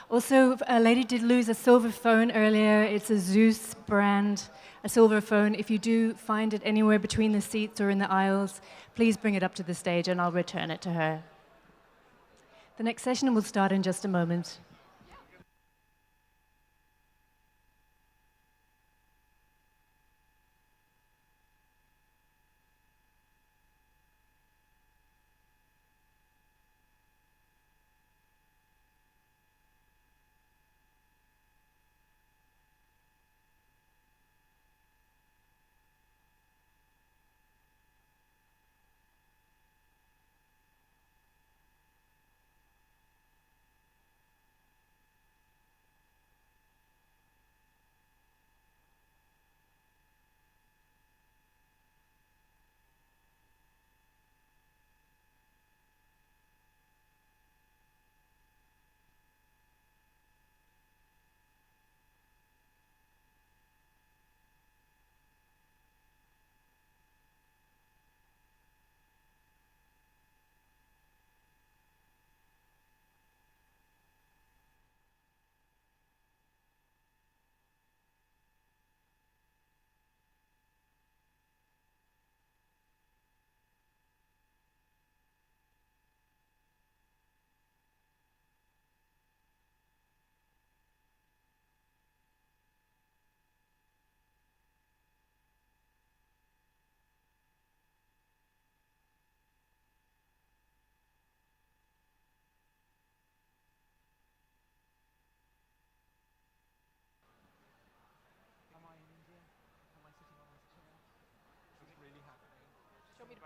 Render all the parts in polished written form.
Also, a lady did lose a silver phone earlier. It's a Zeus brand, a silver phone. If you do find it anywhere between the seats or in the aisles, please bring it up to the stage and I'll return it to her. The next session will start in just a moment.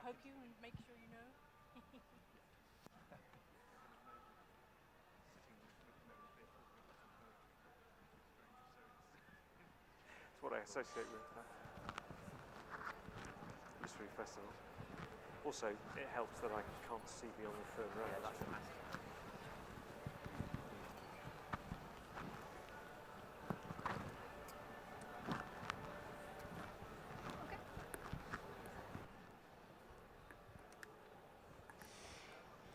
Poke you and make sure you know? It's what I associate with Mystery Festival. Also, it helps that I can't see beyond the third row. Yeah, that's massive.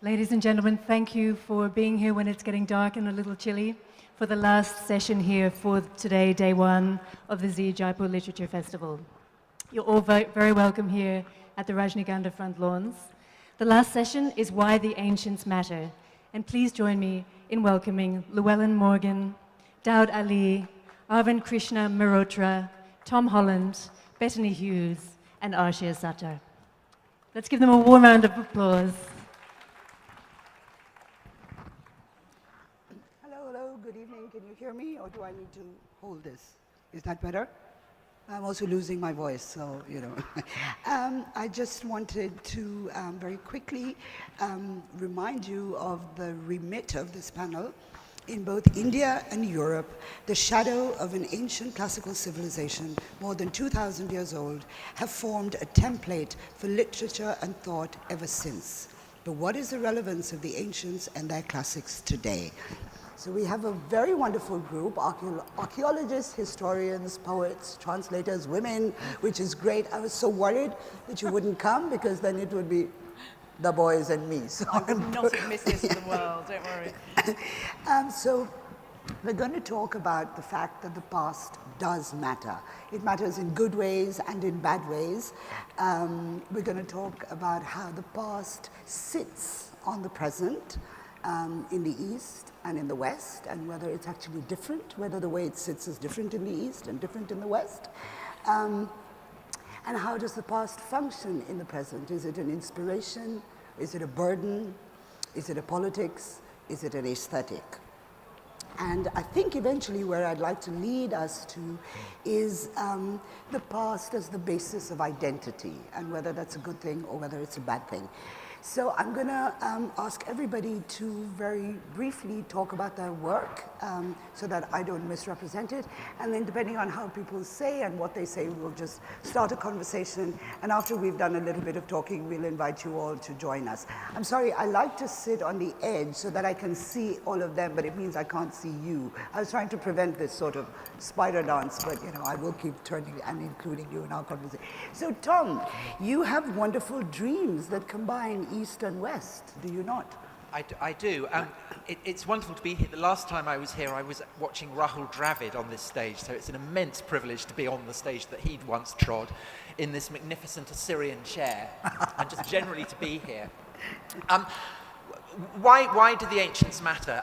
Ladies and gentlemen, thank you for being here when it's getting dark and a little chilly for the last session here for today, day one of the Z Jaipur Literature Festival. You're all very welcome here at the Rajnigandha front lawns. The last session is Why the Ancients Matter. And please join me in welcoming Llewellyn Morgan, Daud Ali, Arvind Krishna Mehrotra, Tom Holland, Bethany Hughes, and Arshia Sattar. Let's give them a warm round of applause. Hello, good evening. Can you hear me or do I need to hold this? Is that better? I'm also losing my voice, so, you know. I just wanted to very quickly remind you of the remit of this panel. In both India and Europe, the shadow of an ancient classical civilization, more than 2,000 years old, have formed a template for literature and thought ever since. But what is the relevance of the ancients and their classics today? So we have a very wonderful group, archaeologists, historians, poets, translators, women, which is great. I was so worried that you wouldn't come because then it would be the boys and me. So I would not have missed this for the world, don't worry. So we're going to talk about the fact that the past does matter. It matters in good ways and in bad ways. We're going to talk about how the past sits on the present in the East and in the West, and whether it's actually different, whether the way it sits is different in the East and different in the West. And how does the past function in the present? Is it an inspiration? Is it a burden? Is it a politics? Is it an aesthetic? And I think eventually where I'd like to lead us to is the past as the basis of identity, and whether that's a good thing or whether it's a bad thing. So I'm going to ask everybody to very briefly talk about their work so that I don't misrepresent it. And then depending on how people say and what they say, we'll just start a conversation. And after we've done a little bit of talking, we'll invite you all to join us. I'm sorry, I like to sit on the edge so that I can see all of them, but it means I can't see you. I was trying to prevent this sort of spider dance, but you know, I will keep turning and including you in our conversation. So Tom, you have wonderful dreams that combine East and West, do you not? I do. It's wonderful to be here. The last time I was here, I was watching Rahul Dravid on this stage, so it's an immense privilege to be on the stage that he'd once trod in this magnificent Assyrian chair, and just generally to be here. Why do the ancients matter?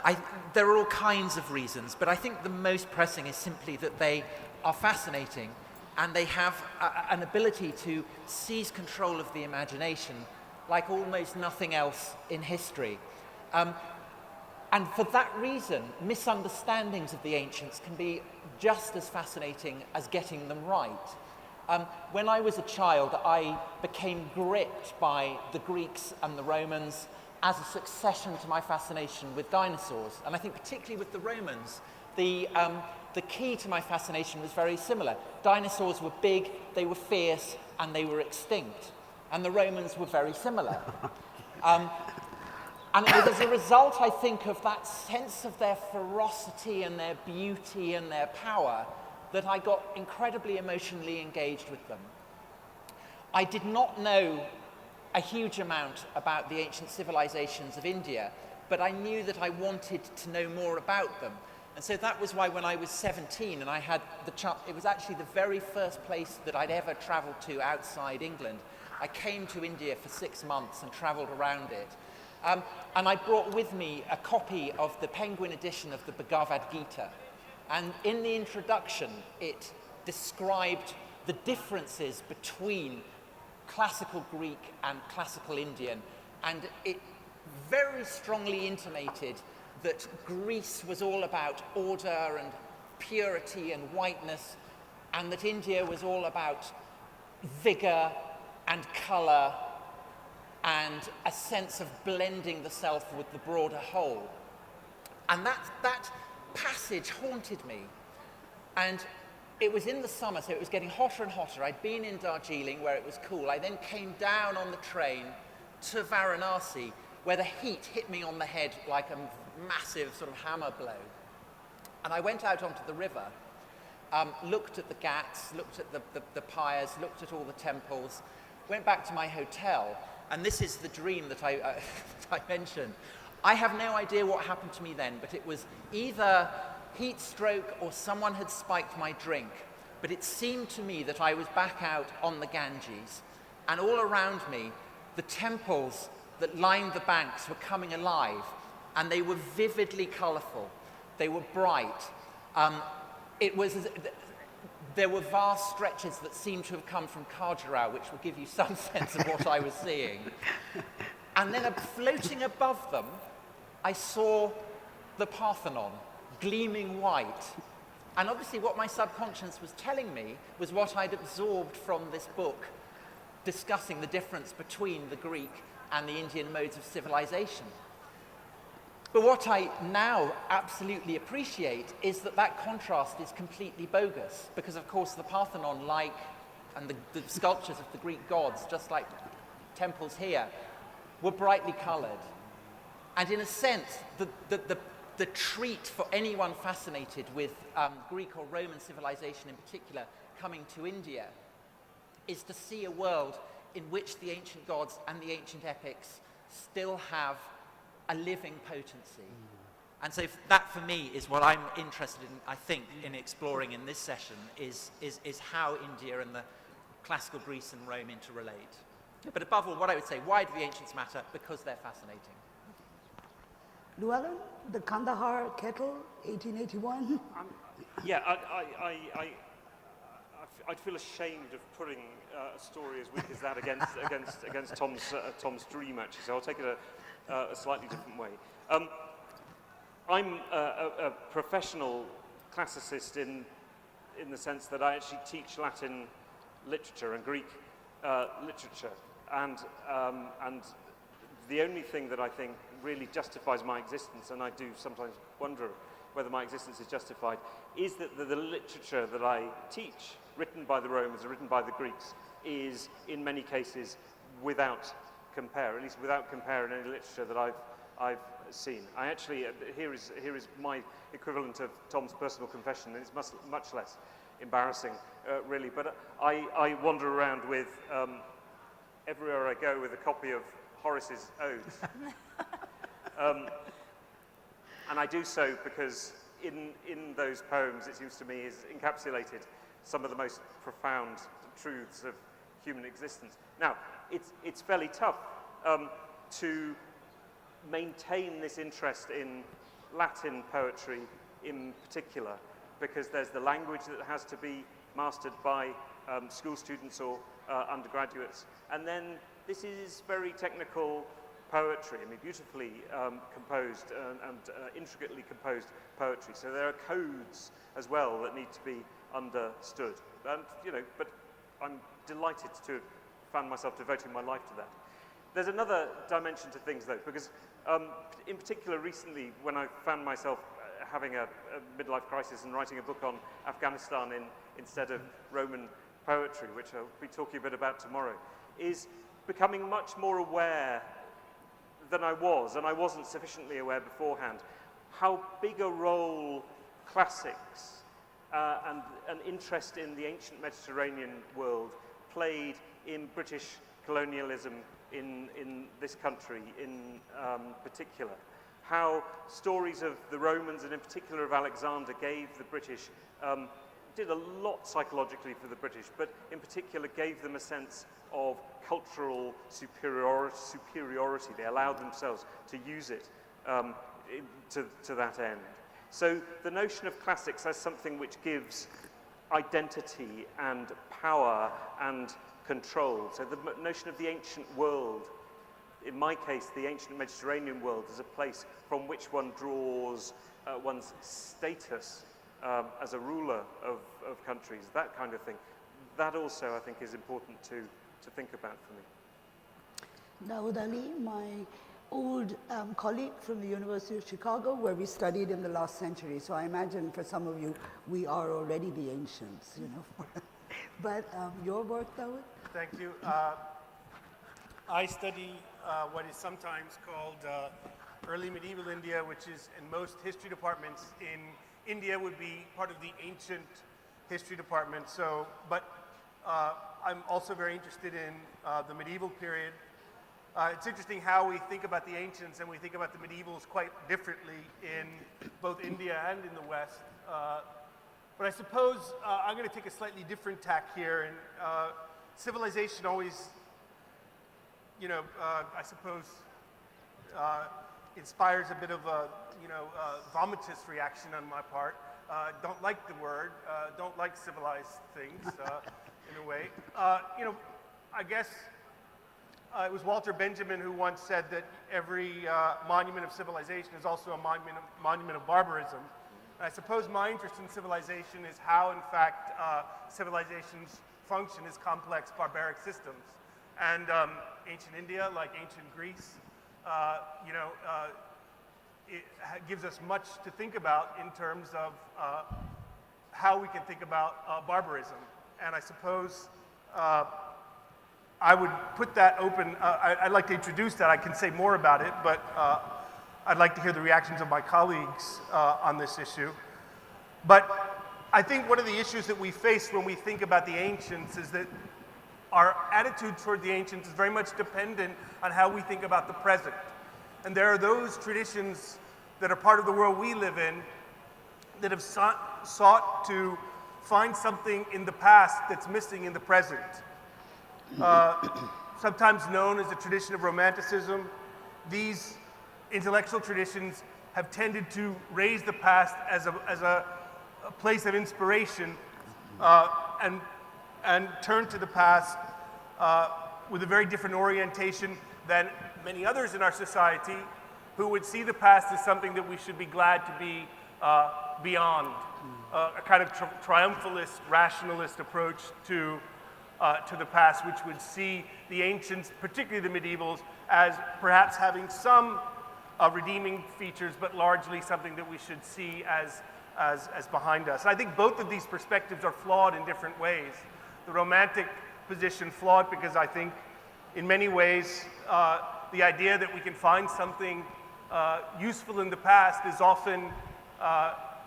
There are all kinds of reasons, but I think the most pressing is simply that they are fascinating, and they have an ability to seize control of the imagination like almost nothing else in history. And for that reason, misunderstandings of the ancients can be just as fascinating as getting them right. When I was a child, I became gripped by the Greeks and the Romans as a succession to my fascination with dinosaurs. And I think particularly with the Romans, the key to my fascination was very similar. Dinosaurs were big, they were fierce, and they were extinct. And the Romans were very similar. And it was as a result, I think, of that sense of their ferocity and their beauty and their power that I got incredibly emotionally engaged with them. I did not know a huge amount about the ancient civilizations of India, but I knew that I wanted to know more about them. And so that was why when I was 17 and I had the chance, it was actually the very first place that I'd ever traveled to outside England. I came to India for 6 months and traveled around it. And I brought with me a copy of the Penguin edition of the Bhagavad Gita. And in the introduction, it described the differences between classical Greek and classical Indian. And it very strongly intimated that Greece was all about order and purity and whiteness, and that India was all about vigor and colour and a sense of blending the self with the broader whole. And that passage haunted me. And it was in the summer, so it was getting hotter and hotter. I'd been in Darjeeling, where it was cool. I then came down on the train to Varanasi, where the heat hit me on the head like a massive sort of hammer blow. And I went out onto the river, looked at the ghats, looked at the pyres, looked at all the temples, went back to my hotel, and this is the dream that I mentioned. I have no idea what happened to me then, but it was either heat stroke or someone had spiked my drink. But it seemed to me that I was back out on the Ganges, and all around me, the temples that lined the banks were coming alive, and they were vividly colourful. They were bright. There were vast stretches that seemed to have come from Khajuraho, which will give you some sense of what I was seeing. And then floating above them, I saw the Parthenon, gleaming white. And obviously what my subconscious was telling me was what I'd absorbed from this book, discussing the difference between the Greek and the Indian modes of civilization. But what I now absolutely appreciate is that that contrast is completely bogus, because of course the Parthenon, and the sculptures of the Greek gods, just like temples here, were brightly coloured. And in a sense, the treat for anyone fascinated with Greek or Roman civilization in particular coming to India is to see a world in which the ancient gods and the ancient epics still have a living potency. And so that for me is what I'm interested in, I think, in exploring in this session is how India and the classical Greece and Rome interrelate. But above all, what I would say, why do the ancients matter? Because they're fascinating. Llewellyn, the Kandahar kettle, 1881. Yeah, I'd feel ashamed of putting a story as weak as that against Tom's dream, actually. So I'll take it a slightly different way. I'm a professional classicist in the sense that I actually teach Latin literature and Greek literature, and the only thing that I think really justifies my existence, and I do sometimes wonder whether my existence is justified, is that the literature that I teach, written by the Romans and written by the Greeks, is in many cases without compare, at least without compare in any literature that I've seen. I actually, here is my equivalent of Tom's personal confession, and it's much less embarrassing, really. But I wander around with, everywhere I go, with a copy of Horace's Odes. And I do so because in those poems, it seems to me, is encapsulated some of the most profound truths of human existence. Now, it's fairly tough to maintain this interest in Latin poetry in particular, because there's the language that has to be mastered by school students or undergraduates. And then this is very technical poetry, I mean, beautifully composed and intricately composed poetry. So there are codes as well that need to be understood. And, but I'm delighted to have found myself devoting my life to that. There's another dimension to things, though, because in particular recently, when I found myself having a midlife crisis and writing a book on Afghanistan instead of Roman poetry, which I'll be talking a bit about tomorrow, is becoming much more aware than I was, and I wasn't sufficiently aware beforehand, how big a role classics and an interest in the ancient Mediterranean world played in British colonialism in this country in particular. How stories of the Romans, and in particular of Alexander, gave the British, did a lot psychologically for the British, but in particular gave them a sense of cultural superiority. They allowed themselves to use it to that end. So the notion of classics as something which gives identity and power and control. So the notion of the ancient world, in my case, the ancient Mediterranean world, as a place from which one draws one's status as a ruler of countries, that kind of thing. That also, I think, is important to think about for me. Dawood Ali, my old colleague from the University of Chicago, where we studied in the last century. So I imagine for some of you, we are already the ancients, But your work, Dawood? Thank you. I study what is sometimes called early medieval India, which is in most history departments in India would be part of the ancient history department. So, but I'm also very interested in the medieval period. It's interesting how we think about the ancients and we think about the medievals quite differently in both India and in the West. But I suppose I'm going to take a slightly different tack here. And civilization always, I suppose, inspires a bit of a, vomitous reaction on my part. Don't like the word, don't like civilized things in a way. I guess it was Walter Benjamin who once said that every monument of civilization is also a monument of barbarism. And I suppose my interest in civilization is how, in fact, civilizations function as complex barbaric systems. And ancient India, like ancient Greece, it gives us much to think about in terms of how we can think about barbarism. And I suppose I would put that open. I'd like to introduce that. I can say more about it, but I'd like to hear the reactions of my colleagues on this issue. But I think one of the issues that we face when we think about the ancients is that our attitude toward the ancients is very much dependent on how we think about the present. And there are those traditions that are part of the world we live in that have sought to find something in the past that's missing in the present. Sometimes known as the tradition of Romanticism, these intellectual traditions have tended to raise the past as a place of inspiration and turn to the past with a very different orientation than many others in our society who would see the past as something that we should be glad to be beyond. A kind of triumphalist, rationalist approach to the past, which would see the ancients, particularly the medievals, as perhaps having some redeeming features, but largely something that we should see as behind us. And I think both of these perspectives are flawed in different ways. The romantic position flawed because I think in many ways the idea that we can find something useful in the past is often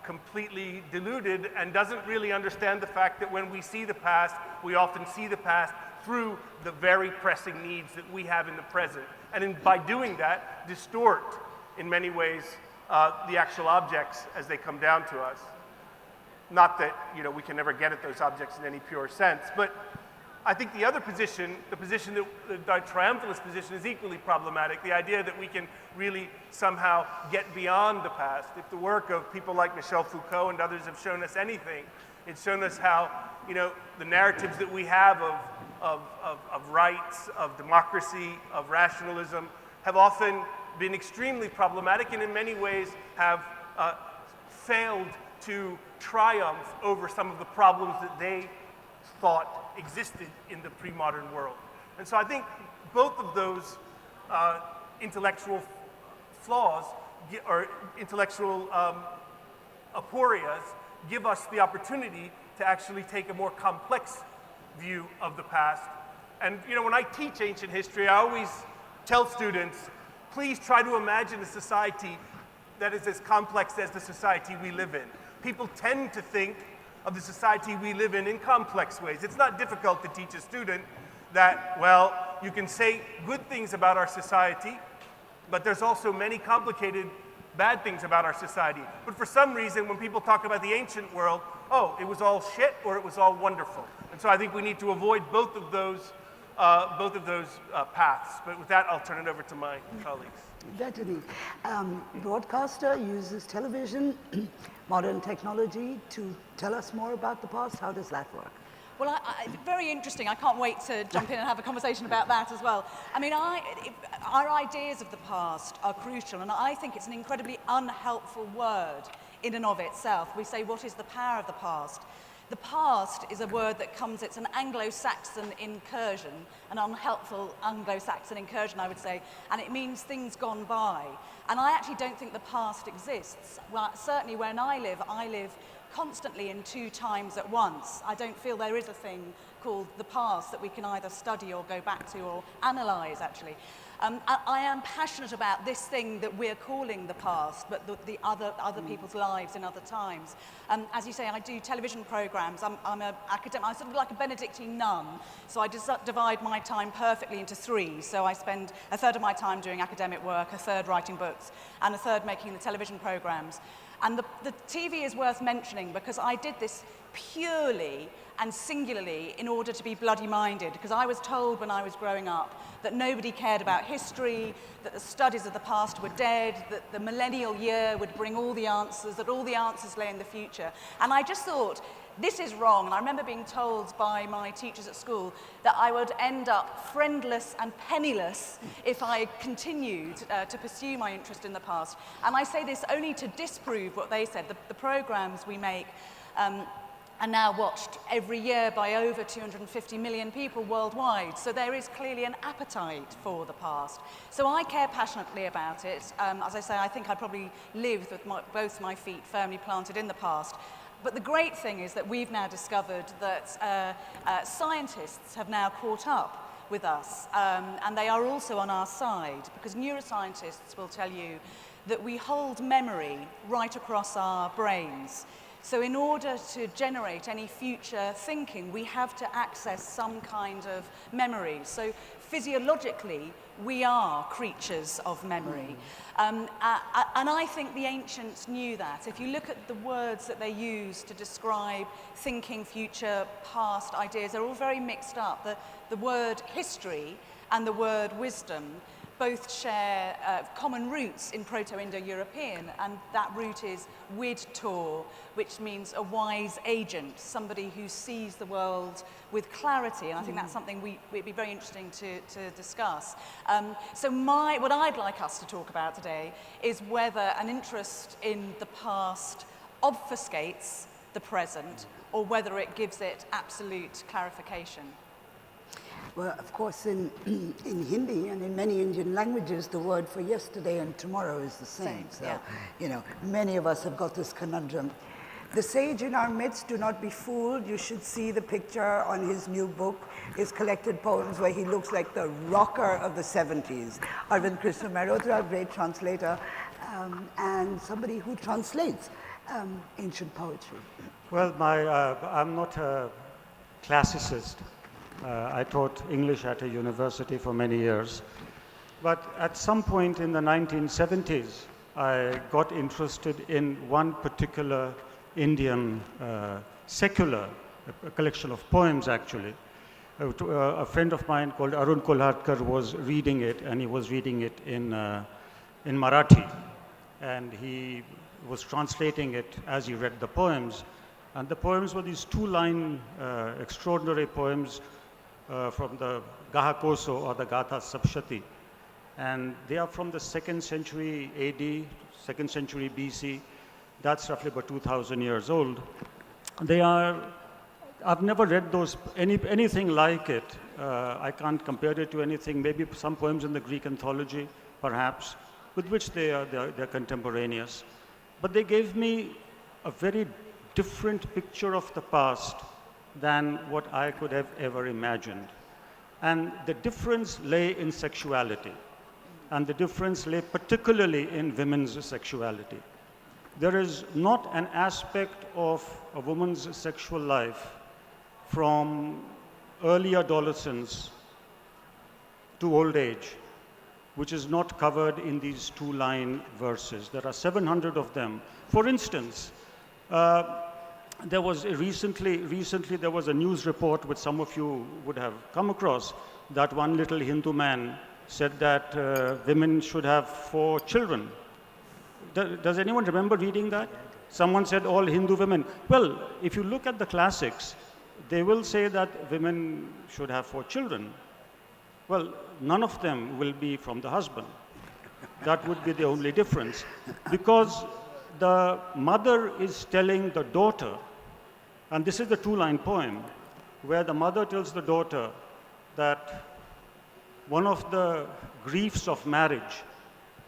completely deluded and doesn't really understand the fact that when we see the past, we often see the past through the very pressing needs that we have in the present. And by doing that, distort in many ways, the actual objects as they come down to us. Not that, we can never get at those objects in any pure sense, but I think the other position, the triumphalist position, is equally problematic. The idea that we can really somehow get beyond the past. If the work of people like Michel Foucault and others have shown us anything, it's shown us how, the narratives that we have of rights, of democracy, of rationalism, have often been extremely problematic and in many ways have failed to triumph over some of the problems that they thought existed in the pre-modern world. And so I think both of those intellectual flaws or intellectual aporias give us the opportunity to actually take a more complex view of the past. And when I teach ancient history, I always tell students, please try to imagine a society that is as complex as the society we live in. People tend to think of the society we live in complex ways. It's not difficult to teach a student that, well, you can say good things about our society, but there's also many complicated bad things about our society. But for some reason, when people talk about the ancient world, oh, it was all shit or it was all wonderful. And so I think we need to avoid both of those paths. But with that, I'll turn it over to my colleagues. Certainly. Broadcaster uses television, modern technology to tell us more about the past. How does that work? Well, very interesting. I can't wait to jump in and have a conversation about that as well. I mean, our ideas of the past are crucial, and I think it's an incredibly unhelpful word in and of itself. We say, what is the power of the past? The past is a word that it's an Anglo-Saxon incursion, an unhelpful Anglo-Saxon incursion, I would say, and it means things gone by. And I actually don't think the past exists. Well, certainly when I live constantly in two times at once. I don't feel there is a thing called the past that we can either study or go back to or analyse, actually. I am passionate about this thing that we're calling the past, but the other people's lives in other times. As you say, I do television programmes. I'm an academic. I'm sort of like a Benedictine nun, so I divide my time perfectly into three. So I spend a third of my time doing academic work, a third writing books, and a third making the television programmes. And the TV is worth mentioning because I did this purely and singularly in order to be bloody-minded, because I was told when I was growing up that nobody cared about history, that the studies of the past were dead, that the millennial year would bring all the answers, that all the answers lay in the future. And I just thought, this is wrong. And I remember being told by my teachers at school that I would end up friendless and penniless if I continued to pursue my interest in the past. And I say this only to disprove what they said. The programs we make are now watched every year by over 250 million people worldwide. So there is clearly an appetite for the past. So I care passionately about it. As I say, I think I probably lived with both my feet firmly planted in the past. But the great thing is that we've now discovered that scientists have now caught up with us, and they are also on our side, because neuroscientists will tell you that we hold memory right across our brains. So in order to generate any future thinking, we have to access some kind of memory. So physiologically, we are creatures of memory. And I think the ancients knew that. If you look at the words that they use to describe thinking, future, past ideas, they're all very mixed up. The word history and the word wisdom both share common roots in Proto-Indo-European, and that root is widtor, which means a wise agent, somebody who sees the world with clarity, and I think that's something it'd be very interesting to discuss. So what I'd like us to talk about today is whether an interest in the past obfuscates the present, or whether it gives it absolute clarification. Well, of course, in Hindi and in many Indian languages, the word for yesterday and tomorrow is the same. So, yeah. Many of us have got this conundrum. The sage in our midst, do not be fooled. You should see the picture on his new book, his collected poems, where he looks like the rocker of the 70s. Arvind Krishna Mehrotra, a great translator, and somebody who translates ancient poetry. Well, I'm not a classicist. I taught English at a university for many years. But at some point in the 1970s, I got interested in one particular Indian secular, a collection of poems actually. A friend of mine called Arun Kolhatkar was reading it, and he was reading it in Marathi. And he was translating it as he read the poems. And the poems were these two-line extraordinary poems from the Gahakoso or the Gatha Sapshati. And they are from the 2nd century AD, 2nd century BC. That's roughly about 2,000 years old. They are, I've never read those, anything like it. I can't compare it to anything, maybe some poems in the Greek anthology, perhaps, with which they're contemporaneous. But they gave me a very different picture of the past than what I could have ever imagined. And the difference lay in sexuality. And the difference lay particularly in women's sexuality. There is not an aspect of a woman's sexual life from early adolescence to old age which is not covered in these two-line verses. There are 700 of them. For instance, there was recently there was a news report which some of you would have come across, that one little Hindu man said that women should have 4 children. Does anyone remember reading that? Someone said all Hindu women. Well, if you look at the classics, they will say that women should have 4 children. Well, none of them will be from the husband. That would be the only difference. Because the mother is telling the daughter, and this is the two-line poem, where the mother tells the daughter that one of the griefs of marriage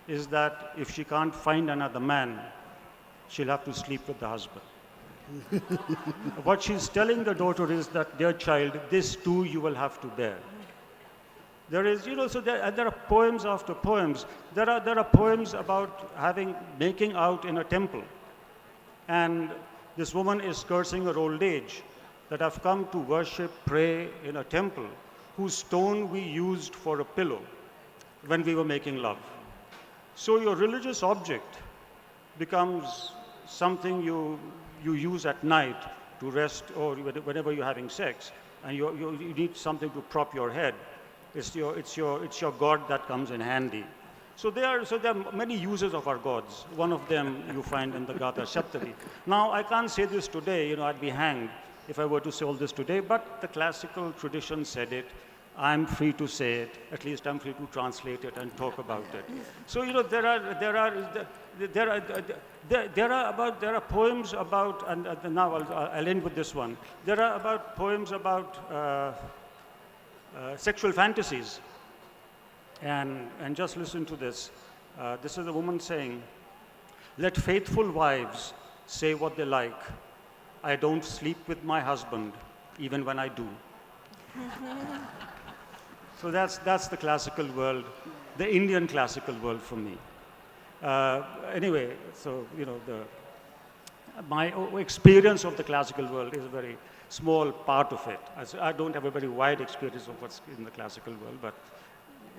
is that if she can't find another man, she'll have to sleep with the husband. What she's telling the daughter is that, dear child, this too you will have to bear. There is, so there are poems after poems. There are poems about making out in a temple. And this woman is cursing her old age, that I've come to worship, pray in a temple whose stone we used for a pillow when we were making love. So your religious object becomes something you use at night to rest, or whenever you're having sex, and you need something to prop your head. It's your God that comes in handy. So there are many uses of our gods. One of them you find in the Gatha Saptati. Now, I can't say this today, I'd be hanged if I were to say all this today, but the classical tradition said it. I'm free to say it. At least I'm free to translate it and talk about it. So there are poems about, and now I'll end with this one. There are poems about sexual fantasies, and just listen to this. This is a woman saying, "Let faithful wives say what they like. I don't sleep with my husband, even when I do." So that's the classical world, the Indian classical world for me. Anyway, so my experience of the classical world is a very small part of it. I don't have a very wide experience of what's in the classical world, but.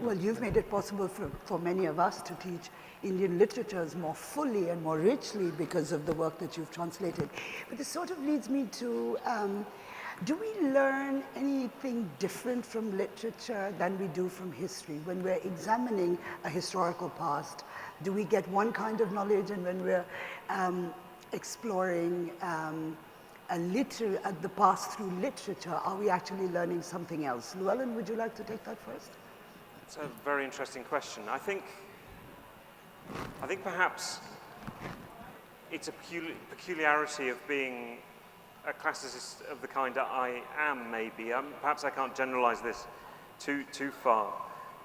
Well, you've made it possible for many of us to teach Indian literatures more fully and more richly because of the work that you've translated. But this sort of leads me to, do we learn anything different from literature than we do from history? When we're examining a historical past, do we get one kind of knowledge, and when we're exploring the past through literature, are we actually learning something else? Llewellyn, would you like to take that first? It's a very interesting question. I think perhaps it's a peculiarity of being a classicist of the kind that I am, maybe. Perhaps I can't generalize this too far.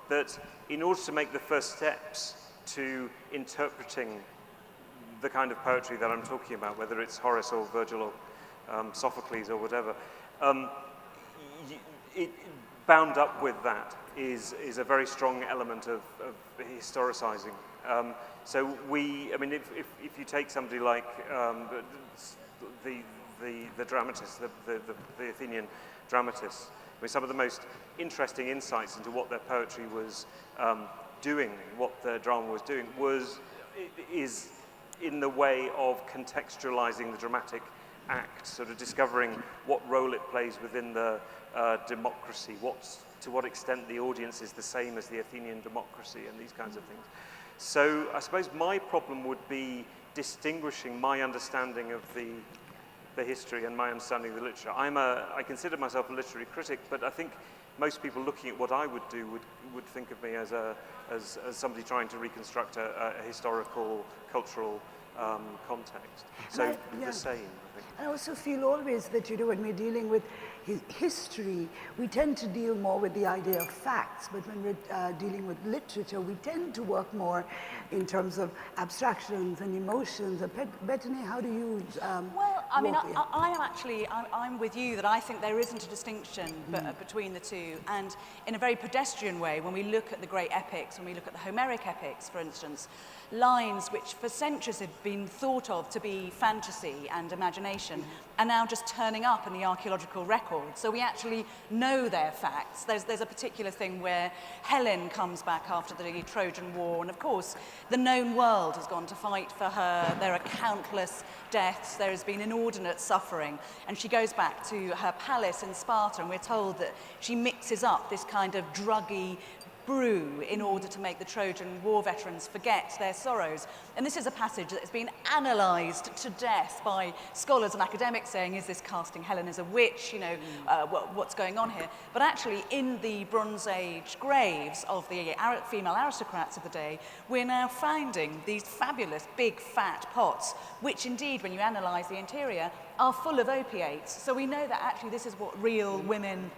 That in order to make the first steps to interpreting the kind of poetry that I'm talking about, whether it's Horace or Virgil or Sophocles or whatever, bound up with that is a very strong element of historicizing. So if you take somebody like the dramatists, the Athenian dramatists, some of the most interesting insights into what their poetry was doing, what the drama was doing, is in the way of contextualizing the dramatic act, sort of discovering what role it plays within the democracy, to what extent the audience is the same as the Athenian democracy, and these kinds of things. So I suppose my problem would be distinguishing my understanding of the history and my understanding of the literature. I consider myself a literary critic, but I think most people looking at what I would do would think of me as somebody trying to reconstruct a historical, cultural context. So the same, I think. I also feel always that, when we're dealing with history, we tend to deal more with the idea of facts, but when we're dealing with literature, we tend to work more in terms of abstractions and emotions. Bethany, how do you Well, I mean, I'm with you that I think there isn't a distinction between the two, and in a very pedestrian way, when we look at the great epics, when we look at the Homeric epics, for instance, lines which for centuries have been thought of to be fantasy and imagination are now just turning up in the archaeological record. So we actually know they're facts. There's a particular thing where Helen comes back after the Trojan War, and of course the known world has gone to fight for her. There are countless deaths, there has been inordinate suffering, and she goes back to her palace in Sparta, and we're told that she mixes up this kind of druggy brew in order to make the Trojan War veterans forget their sorrows. And this is a passage that has been analysed to death by scholars and academics, saying, is this casting Helen as a witch? What's going on here? But actually, in the Bronze Age graves of the female aristocrats of the day, we're now finding these fabulous big fat pots, which indeed, when you analyse the interior, are full of opiates. So we know that actually this is what real women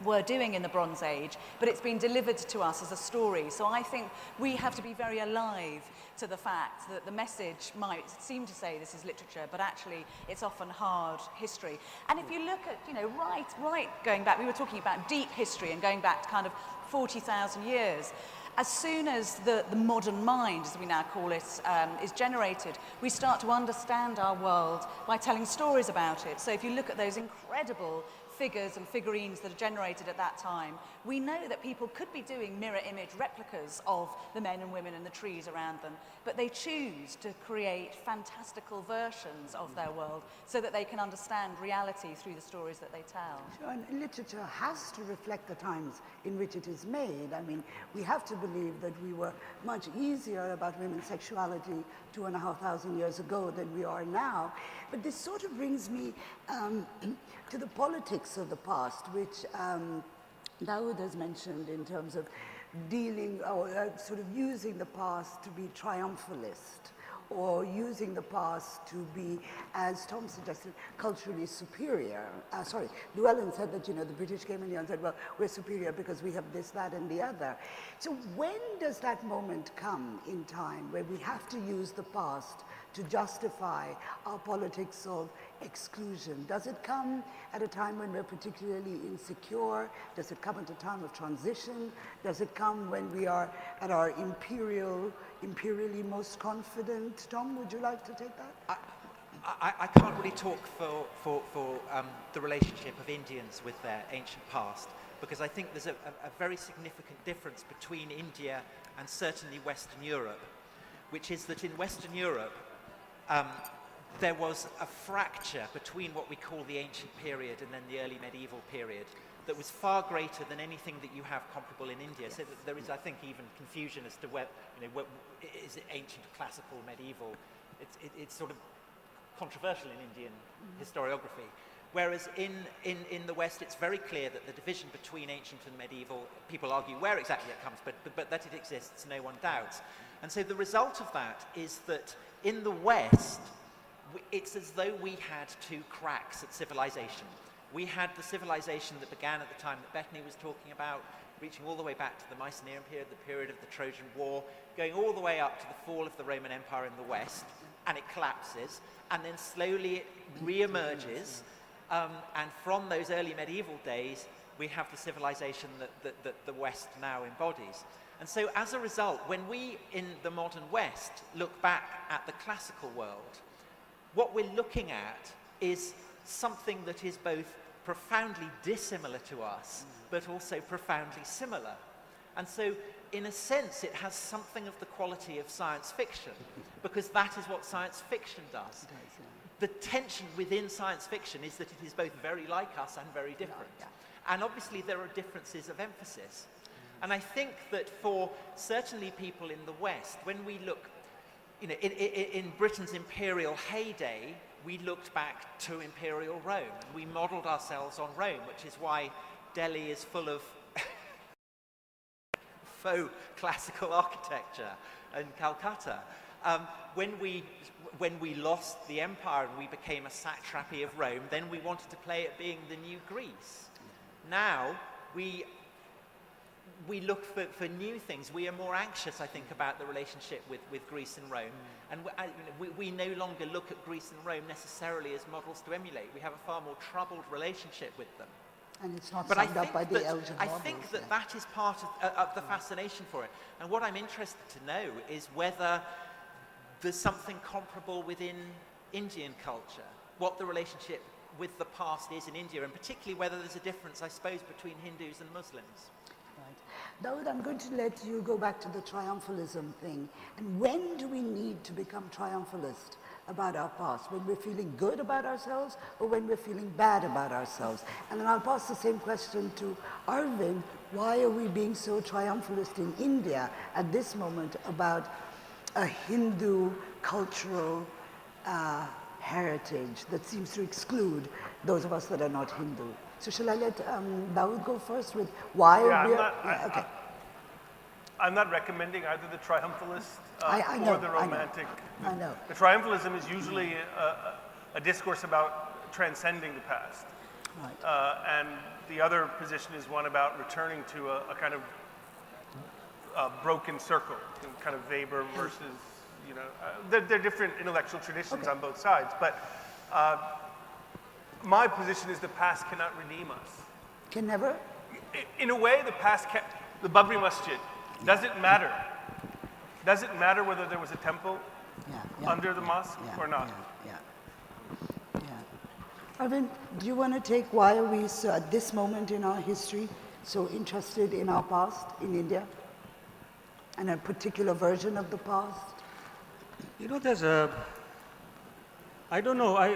were doing in the Bronze Age, but it's been delivered to us as a story. So I think we have to be very alive to the fact that the message might seem to say this is literature, but actually it's often hard history. And if you look at, right going back, we were talking about deep history and going back to kind of 40,000 years. As soon as the modern mind, as we now call it, is generated, we start to understand our world by telling stories about it. So if you look at those incredible figures and figurines that are generated at that time, we know that people could be doing mirror image replicas of the men and women and the trees around them, but they choose to create fantastical versions of their world so that they can understand reality through the stories that they tell. Sure, and literature has to reflect the times in which it is made. I mean, we have to believe that we were much easier about women's sexuality 2,500 years ago than we are now. But this sort of brings me to the politics of the past, which Dawood has mentioned in terms of dealing or sort of using the past to be triumphalist, or using the past to be, as Tom suggested, culturally superior. Llewellyn said that, the British came in here and said, well, we're superior because we have this, that, and the other. So when does that moment come in time where we have to use the past to justify our politics of exclusion? Does it come at a time when we're particularly insecure? Does it come at a time of transition? Does it come when we are at our imperially most confident? Tom, would you like to take that? I can't really talk for the relationship of Indians with their ancient past, because I think there's a very significant difference between India and certainly Western Europe, which is that in Western Europe, there was a fracture between what we call the ancient period and then the early medieval period that was far greater than anything that you have comparable in India. So that there is, I think, even confusion as to where, is it ancient, classical, medieval? It's sort of controversial in Indian historiography. Whereas in the West, it's very clear that the division between ancient and medieval, people argue where exactly it comes, but that it exists, no one doubts. And so the result of that is that in the West, it's as though we had two cracks at civilization. We had the civilization that began at the time that Bethany was talking about, reaching all the way back to the Mycenaean period, the period of the Trojan War, going all the way up to the fall of the Roman Empire in the West, and it collapses, and then slowly it re-emerges, and from those early medieval days, we have the civilization that the West now embodies. And so as a result, when we in the modern West look back at the classical world, what we're looking at is something that is both profoundly dissimilar to us, but also profoundly similar. And so, in a sense, it has something of the quality of science fiction, because that is what science fiction does. The tension within science fiction is that it is both very like us and very different. And obviously there are differences of emphasis. And I think that for certainly people in the West, when we look, you know, in Britain's imperial heyday, we looked back to imperial Rome, and we modelled ourselves on Rome, which is why Delhi is full of faux classical architecture, and Calcutta. When we lost the empire and we became a satrapy of Rome, then we wanted to play at being the new Greece. Now we look for new things. We are more anxious, I think, about the relationship with Greece and Rome. And we no longer look at Greece and Rome necessarily as models to emulate. We have a far more troubled relationship with them. And it's not But summed up by the Elgin I models, think that is part of the fascination for it. And what I'm interested to know is whether there's something comparable within Indian culture, what the relationship with the past is in India, and particularly whether there's a difference, I suppose, between Hindus and Muslims. Dawood, I'm going to let you go back to the triumphalism thing. And when do we need to become triumphalist about our past? When we're feeling good about ourselves, or when we're feeling bad about ourselves? And then I'll pass the same question to Arvind. Why are we being so triumphalist in India at this moment about a Hindu cultural heritage that seems to exclude those of us that are not Hindu? So shall I let Dawood go first with why we are... I'm not recommending either the triumphalist I or know, the romantic. I know. The triumphalism is usually a discourse about transcending the past. Right. And the other position is one about returning to a kind of broken circle, kind of Weber versus, you know, they're different intellectual traditions on both sides. But my position is the past cannot redeem us. Can never? In a way, the past can. The Babri Masjid, does it matter? Does it matter whether there was a temple under the mosque or not? Arvind, do you want to take why are we so, at this moment in our history so interested in our past in India and a particular version of the past? You know, there's a, I don't know, I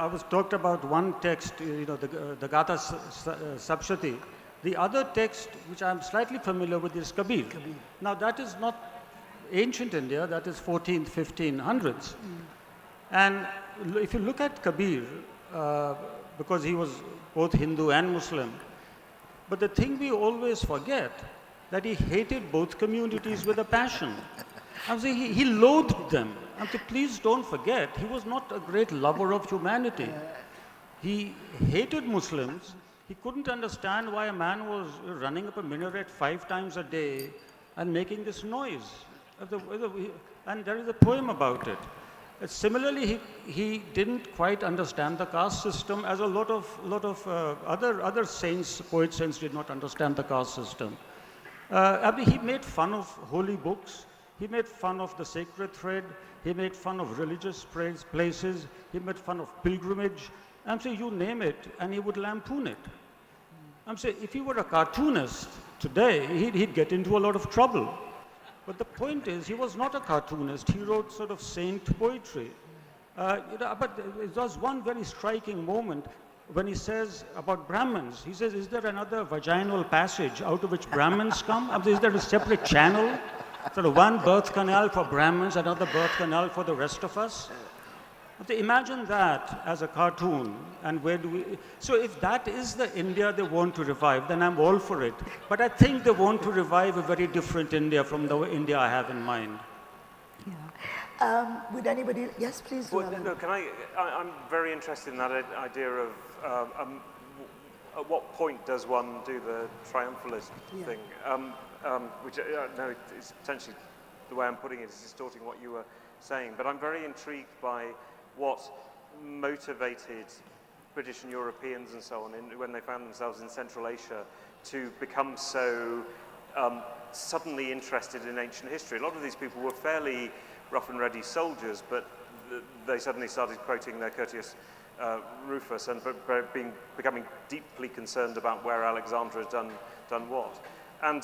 was talked about one text, you know, the Gatha Sapshati. The other text, which I'm slightly familiar with, is Kabir. Now, that is not ancient India, that is 14th, 1500s. And if you look at Kabir, because he was both Hindu and Muslim, but the thing we always forget, that he hated both communities with a passion. I'm saying he loathed them. I'm saying, please don't forget, he was not a great lover of humanity. He hated Muslims. He couldn't understand why a man was running up a minaret 5 times a day and making this noise. And there is a poem about it. Similarly, he didn't quite understand the caste system, as a lot of other saints, poet saints did not understand the caste system. He made fun of holy books. He made fun of the sacred thread. He made fun of religious places. He made fun of pilgrimage. I'm saying, you name it, and he would lampoon it. I'm saying, if he were a cartoonist today, he'd get into a lot of trouble. But the point is, he was not a cartoonist. He wrote sort of saint poetry. But there was one very striking moment when he says about Brahmins. He says, is there another vaginal passage out of which Brahmins come? Is there a separate channel? Sort of one birth canal for Brahmins, another birth canal for the rest of us? Imagine that as a cartoon, and where do we... So if that is the India they want to revive, then I'm all for it. But I think they want to revive a very different India from the India I have in mind. Would anybody... Yes, please. Well, no, I'm very interested in that idea of at what point does one do the triumphalist thing? Which no, it's potentially, the way I'm putting it is distorting what you were saying. But I'm very intrigued by what motivated British and Europeans and so on when they found themselves in Central Asia to become so suddenly interested in ancient history. A lot of these people were fairly rough and ready soldiers, but they suddenly started quoting their Curtius Rufus, and becoming deeply concerned about where Alexander had done what. And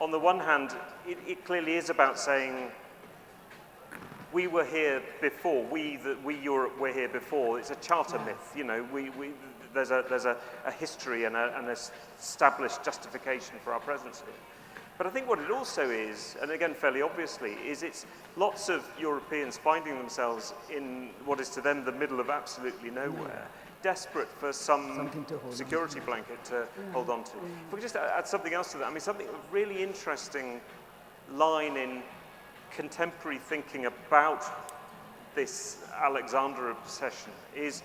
on the one hand, it clearly is about saying, we were here before, we Europe were here before. It's a charter myth, you know, there's a history and an established justification for our presence here. But I think what it also is, and again fairly obviously, is it's lots of Europeans finding themselves in what is to them the middle of absolutely nowhere, desperate for some security blanket to hold on to. If we could just add something else to that, I mean, something really interesting line in contemporary thinking about this Alexander obsession is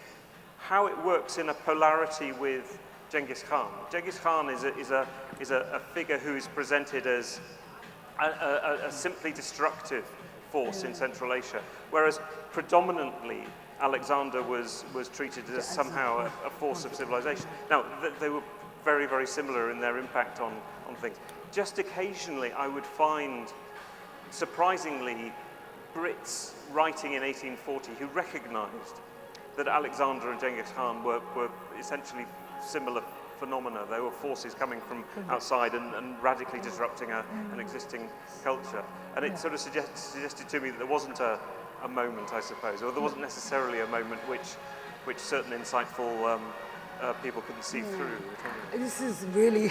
how it works in a polarity with Genghis Khan. Genghis Khan is a figure who is presented as a simply destructive force in Central Asia, whereas predominantly Alexander was treated as somehow a force of civilization. Now, they were very, very similar in their impact on things. Just occasionally I would find, surprisingly, Brits writing in 1840 who recognized that Alexander and Genghis Khan were essentially similar phenomena. They were forces coming from outside and radically disrupting an existing culture. And it sort of suggested to me that there wasn't a moment, I suppose, or there wasn't necessarily a moment which certain insightful people couldn't see through. This is really,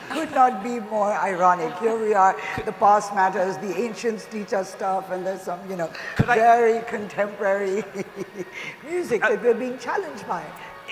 could not be more ironic. Here we are, the past matters, the ancients teach us stuff, and there's some, you know, very contemporary music that we're being challenged by.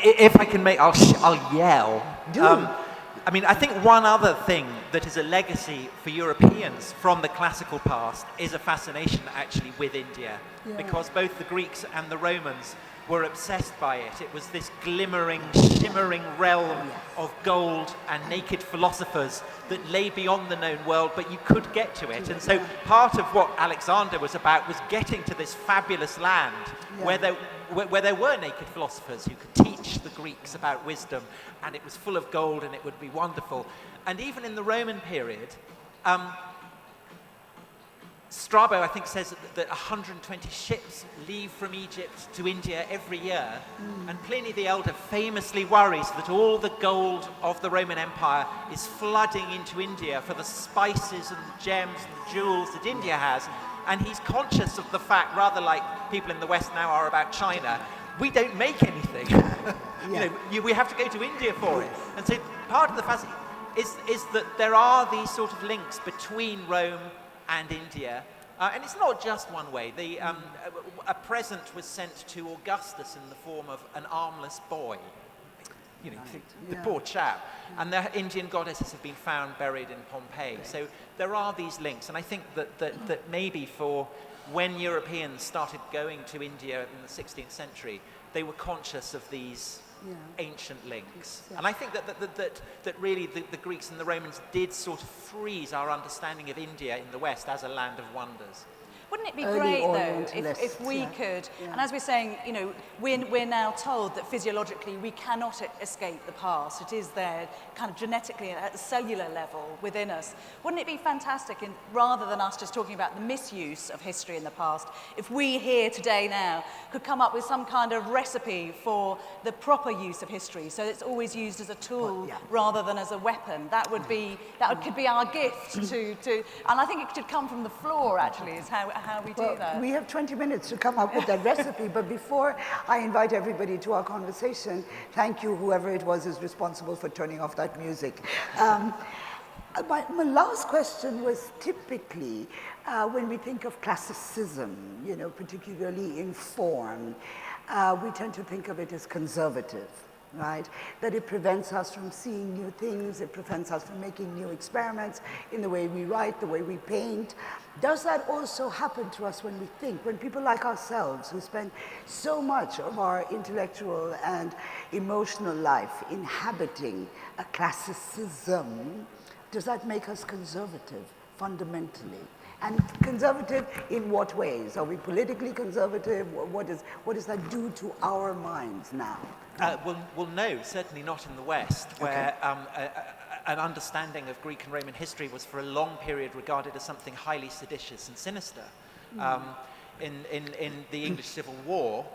If I can make, I'll yell. Do. I mean, I think one other thing that is a legacy for Europeans from the classical past is a fascination actually with India, because both the Greeks and the Romans were obsessed by it. It was this glimmering, shimmering realm of gold and naked philosophers that lay beyond the known world, but you could get to it. And so part of what Alexander was about was getting to this fabulous land where there were naked philosophers who could teach the Greeks about wisdom, and it was full of gold and it would be wonderful. And even in the Roman period, Strabo, I think, says that 120 ships leave from Egypt to India every year, and Pliny the Elder famously worries that all the gold of the Roman Empire is flooding into India for the spices and the gems and the jewels that India has, and he's conscious of the fact, rather like people in the West now are about China, we don't make anything. We have to go to India for it. And so part of the fact is that there are these sort of links between Rome and India, and it's not just one way. A present was sent to Augustus in the form of an armless boy, the poor chap, and the Indian goddesses have been found buried in Pompeii. So there are these links, and I think that maybe for when Europeans started going to India in the 16th century, they were conscious of these ancient links. And I think that really the Greeks and the Romans did sort of freeze our understanding of India in the West as a land of wonders. Wouldn't it be great, though, if we could, and as we're saying, we're now told that physiologically we cannot escape the past. It is there kind of genetically at a cellular level within us. Wouldn't it be fantastic, rather than us just talking about the misuse of history in the past, if we here today now could come up with some kind of recipe for the proper use of history, so it's always used as a tool rather than as a weapon? That could be our gift to, and I think it should come from the floor, actually, is how we do that. We have 20 minutes to come up with that recipe, but before I invite everybody to our conversation, thank you, whoever it was is responsible for turning off that music. My last question was typically, when we think of classicism, particularly in form, we tend to think of it as conservative. Right? That it prevents us from seeing new things, it prevents us from making new experiments in the way we write, the way we paint. Does that also happen to us when we think, when people like ourselves who spend so much of our intellectual and emotional life inhabiting a classicism, does that make us conservative fundamentally? And conservative in what ways? Are we politically conservative? What does that do to our minds now? Well, no, certainly not in the West, where an understanding of Greek and Roman history was for a long period regarded as something highly seditious and sinister. In the English Civil War,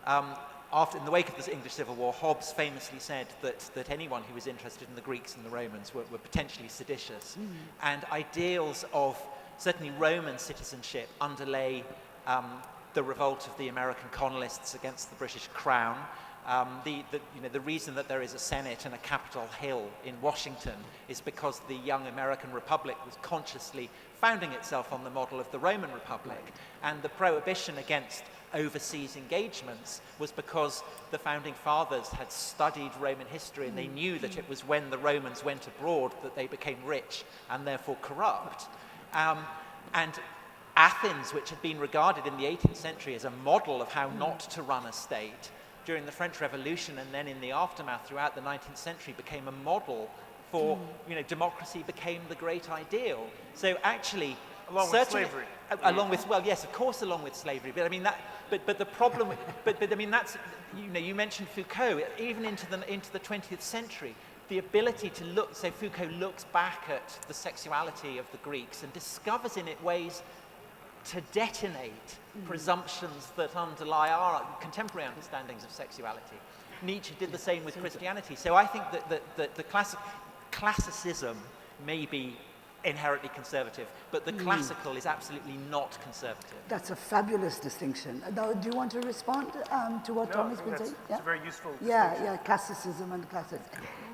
in the wake of the English Civil War, Hobbes famously said that anyone who was interested in the Greeks and the Romans were potentially seditious. And ideals of certainly Roman citizenship underlay the revolt of the American colonists against the British Crown. The reason that there is a Senate and a Capitol Hill in Washington is because the young American Republic was consciously founding itself on the model of the Roman Republic. And the prohibition against overseas engagements was because the founding fathers had studied Roman history and they knew that it was when the Romans went abroad that they became rich and therefore corrupt. And Athens, which had been regarded in the 18th century as a model of how not to run a state, during the French Revolution and then in the aftermath throughout the 19th century became a model for, democracy became the great ideal. So actually, along with slavery. Along with, well, yes, of course, along with slavery. But I mean but the problem, but I mean that's, you mentioned Foucault. Even into the 20th century, the ability to look. So Foucault looks back at the sexuality of the Greeks and discovers in it ways to detonate presumptions that underlie our contemporary understandings of sexuality. Nietzsche did the same with Christianity. So I think that the classicism may be inherently conservative, but the classical is absolutely not conservative. That's a fabulous distinction. Now, do you want to respond to what Tom has been saying? It's a very useful Yeah, classicism and classics.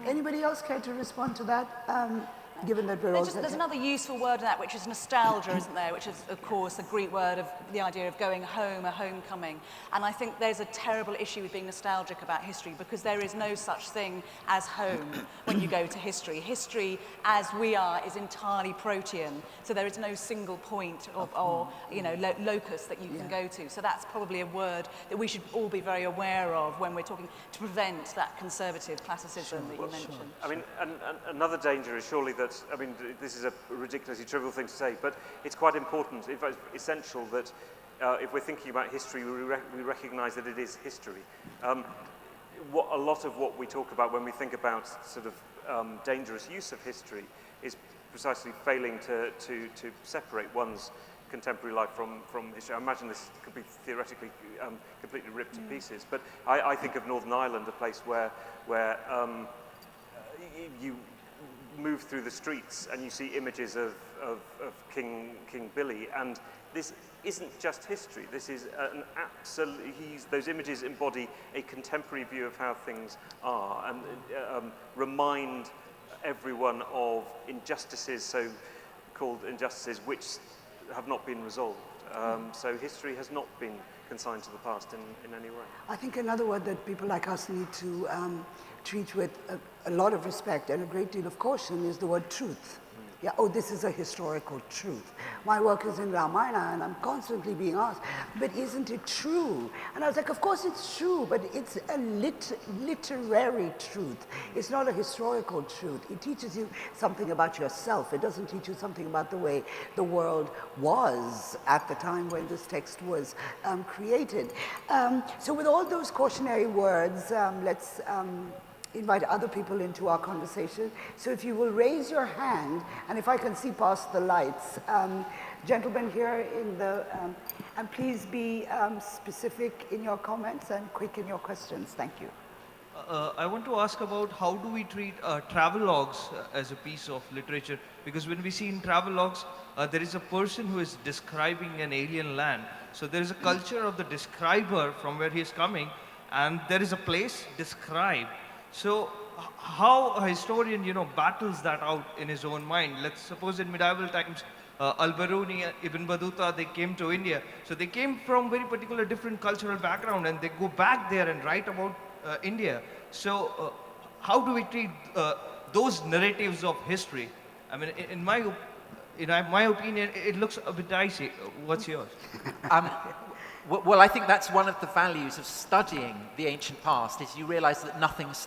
Anybody else care to respond to that? Given that we're There's another useful word in that, which is nostalgia, isn't there? Which is, of course, a Greek word of the idea of going home, a homecoming. And I think there's a terrible issue with being nostalgic about history because there is no such thing as home when you go to history. History, as we are, is entirely protean. So there is no single point or locus that you can go to. So that's probably a word that we should all be very aware of when we're talking to prevent that conservative classicism that you mentioned. I mean, and another danger is surely that, I mean, this is a ridiculously trivial thing to say, but it's quite important, in fact, essential that if we're thinking about history, we recognize that it is history. A lot of what we talk about when we think about sort of dangerous use of history is precisely failing to separate one's contemporary life from history. I imagine this could be theoretically completely ripped to pieces, but I think of Northern Ireland, a place where you move through the streets and you see images of King Billy, and this isn't just history. This is an absolute. Those images embody a contemporary view of how things are and remind everyone of injustices, so-called injustices, which have not been resolved. So history has not been consigned to the past in any way. I think another word that people like us need to treat with a lot of respect and a great deal of caution is the word truth. Yeah, this is a historical truth. My work is in Ramayana and I'm constantly being asked, but isn't it true? And I was like, of course it's true, but it's a literary truth. It's not a historical truth. It teaches you something about yourself. It doesn't teach you something about the way the world was at the time when this text was created. So with all those cautionary words, let's invite other people into our conversation. So if you will raise your hand, and if I can see past the lights, gentlemen here in the, and please be specific in your comments and quick in your questions. Thank you. I want to ask about how do we treat travelogues as a piece of literature? Because when we see in travelogues, there is a person who is describing an alien land. So there is a culture of the describer from where he is coming, and there is a place described. So how a historian, battles that out in his own mind. Let's suppose in medieval times, Al-Biruni, Ibn Battuta, they came to India. So they came from very particular different cultural background and they go back there and write about India. So how do we treat those narratives of history? I mean, in my opinion, it looks a bit dicey. What's yours? Well, I think that's one of the values of studying the ancient past, is you realize that nothing's